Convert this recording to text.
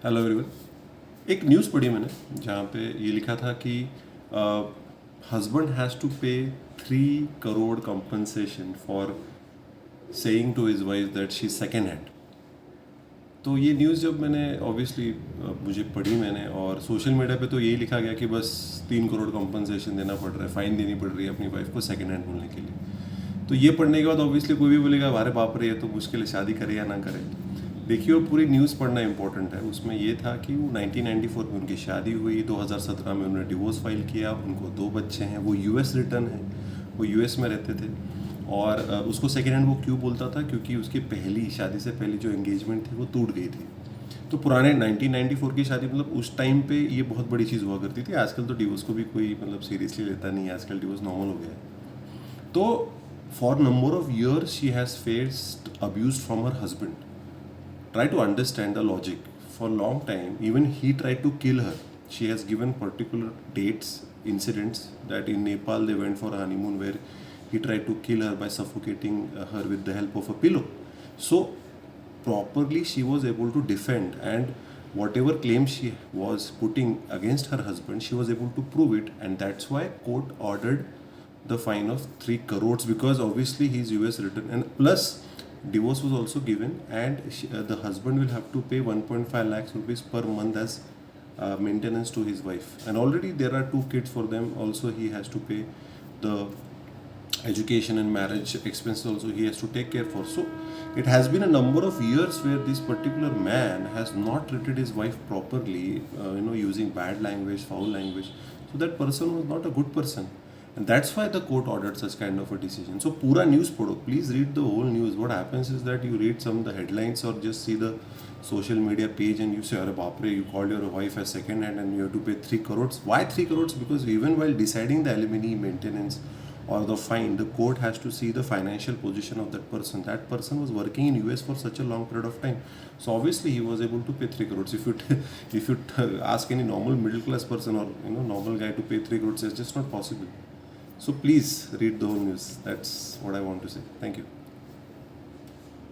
Hello everyone. एक news पढ़ी मैंने जहाँ पे ये लिखा था कि husband has to pay 3 crore compensation for saying to his wife that she second hand. तो ये न्यूज़ जब मैंने ऑब्वियसली मुझे पढ़ी मैंने, और सोशल मीडिया पे तो यही लिखा गया कि बस 3 करोड़ कंपनसेशन देना पड़ रहा है, फ़ाइन देनी पड़ रही है अपनी वाइफ को सेकेंड हैंड बोलने के लिए। तो ये पढ़ने के बाद ऑब्वियसली कोई भी बोलेगा अरे बाप रे, ये तो मुश्किल है, शादी करे या ना करे। देखिए वो पूरी न्यूज़ पढ़ना इंपॉर्टेंट है। उसमें ये था कि वो 1994 में उनकी शादी हुई, 2017 में उन्होंने डिवोर्स फाइल किया, उनको 2 बच्चे हैं, वो यूएस रिटर्न है, वो यूएस में रहते थे। और उसको सेकेंड हैंड वो क्यों बोलता था, क्योंकि उसकी पहली शादी से पहली जो एंगेजमेंट थी वो टूट गई थी। तो पुराने 1994 की शादी, मतलब उस टाइम पे ये बहुत बड़ी चीज़ हुआ करती थी। आजकल तो डिवोर्स को भी कोई मतलब सीरियसली लेता नहीं है, आजकल डिवोर्स नॉर्मल हो गया है। तो for number of years she has faced abuse from her husband. Try to understand the logic. For a long time, even he tried to kill her. She has given particular dates, incidents that in Nepal they went for a honeymoon where he tried to kill her by suffocating her with the help of a pillow. So properly she was able to defend, and whatever claim she was putting against her husband, she was able to prove it, and that's why court ordered the fine of 3 crores, because obviously he's US written, and plus divorce was also given, and the husband will have to pay 1.5 lakhs rupees per month as maintenance to his wife, and already there are 2 kids for them. Also he has to pay the education and marriage expenses, also he has to take care for. So it has been a number of years where this particular man has not treated his wife properly, using bad language, foul language. So that person was not a good person, and that's why the court ordered such kind of a decision. So pura news pado, please read the whole news. What happens is that you read some of the headlines or just see the social media page and you say, "Arey baap re, you called your wife as second hand and you have to pay 3 crores." Why 3 crores? Because even while deciding the alimony, maintenance, or the fine, the court has to see the financial position of that person. That person was working in US for such a long period of time, so obviously he was able to pay 3 crores. If you if you ask any normal middle class person or normal guy to pay 3 crores, it's just not possible. So please read the whole news. That's what I want to say. Thank you.